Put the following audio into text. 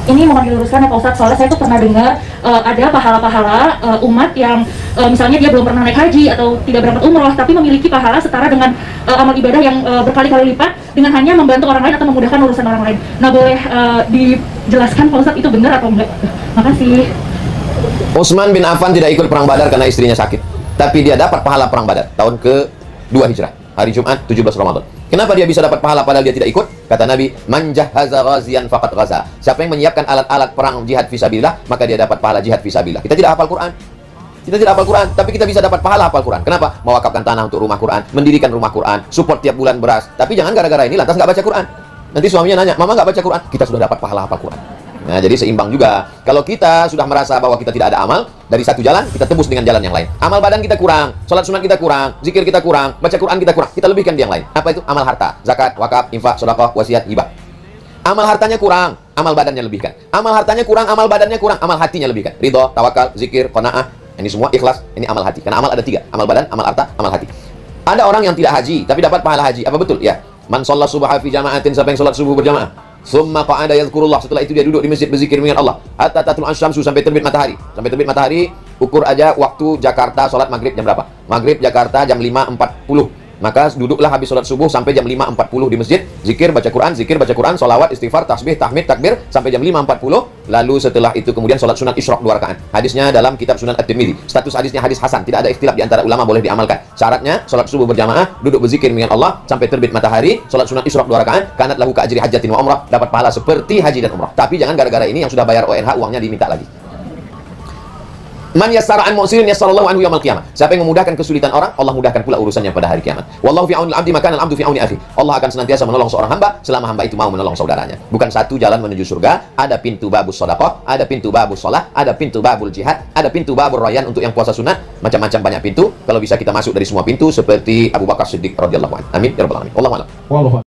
Ini mohon diluruskan ya Pak Ustadz, soalnya saya tuh pernah dengar ada pahala-pahala umat yang misalnya dia belum pernah naik haji atau tidak berangkat umroh, tapi memiliki pahala setara dengan amal ibadah yang berkali-kali lipat dengan hanya membantu orang lain atau memudahkan urusan orang lain. Nah, boleh dijelaskan Pak Ustadz itu benar atau enggak? Makasih. Utsman bin Affan tidak ikut perang Badar karena istrinya sakit, tapi dia dapat pahala perang Badar tahun ke-2 Hijrah, hari Jumat 17 Ramadan. Kenapa dia bisa dapat pahala padahal dia tidak ikut? Kata Nabi, man jahaza ghaziyan faqad ghaza. Siapa yang menyiapkan alat-alat perang jihad fisabilillah, maka dia dapat pahala jihad fisabilillah. Kita tidak hafal Quran. Kita tidak hafal Quran, tapi kita bisa dapat pahala hafal Quran. Kenapa? Mewakafkan tanah untuk rumah Quran, mendirikan rumah Quran, support tiap bulan beras. Tapi jangan gara-gara ini lantas nggak baca Quran. Nanti suaminya nanya, "Mama nggak baca Quran?" Kita sudah dapat pahala hafal Quran. Nah, jadi seimbang juga. Kalau kita sudah merasa bahwa kita tidak ada amal, dari satu jalan, kita tebus dengan jalan yang lain. Amal badan kita kurang, sholat sunat kita kurang, zikir kita kurang, baca Quran kita kurang, kita lebihkan di yang lain. Apa itu? Amal harta, zakat, wakaf, infak, sedekah, wasiat, hibah. Amal hartanya kurang, amal badannya lebihkan. Amal hartanya kurang, amal badannya kurang, amal hatinya lebihkan. Ridho, tawakal, zikir, qanaah, ini semua ikhlas, ini amal hati. Karena amal ada 3, amal badan, amal harta, amal hati. Ada orang yang tidak haji, tapi dapat pahala haji. Apa betul? Ya. Man sholat subuh fi jama'atin, siapa yang sholat subuh berjamaah. Summa qa'ada yadhkurullah, setelah itu dia duduk di masjid berzikir dengan Allah. Hatta tatlul asyamsu, sampai terbit matahari. Sampai terbit matahari, ukur aja waktu Jakarta sholat maghrib jam berapa? Maghrib Jakarta jam 5.40. Maka duduklah habis sholat subuh sampai jam 5.40 di masjid, zikir, baca Quran, sholawat, istighfar, tasbih, tahmid, takbir sampai jam 5.40. Lalu setelah itu kemudian sholat sunat isyraq 2 rakaat. Hadisnya dalam kitab Sunan At-Tirmidzi. Status hadisnya hadis hasan, tidak ada ikhtilaf di antara ulama, boleh diamalkan. Syaratnya sholat subuh berjamaah, duduk berzikir dengan Allah sampai terbit matahari, sholat sunat isyraq 2 rakaat, kanat lahu ka ajri hajjatin wa umrah, dapat pahala seperti haji dan umrah. Tapi jangan gara-gara ini yang sudah bayar ONH uangnya diminta lagi. Man yassara an mu'sirin yassarallahu anhu yaumil qiyamah. Siapa yang memudahkan kesulitan orang, Allah mudahkan pula urusannya pada hari kiamat. Wallahu fi aunil 'abdi maka al-'abdu fi auni akhi. Allah akan senantiasa menolong seorang hamba selama hamba itu mau menolong saudaranya. Bukan satu jalan menuju surga, ada pintu babus shadaqah, ada pintu babus shalah, ada pintu babul jihad, ada pintu babur rayyan untuk yang puasa sunat, macam-macam banyak pintu. Kalau bisa kita masuk dari semua pintu seperti Abu Bakar Siddiq radhiyallahu anhu. Amin ya rabbal alamin. Wallahu a'lam.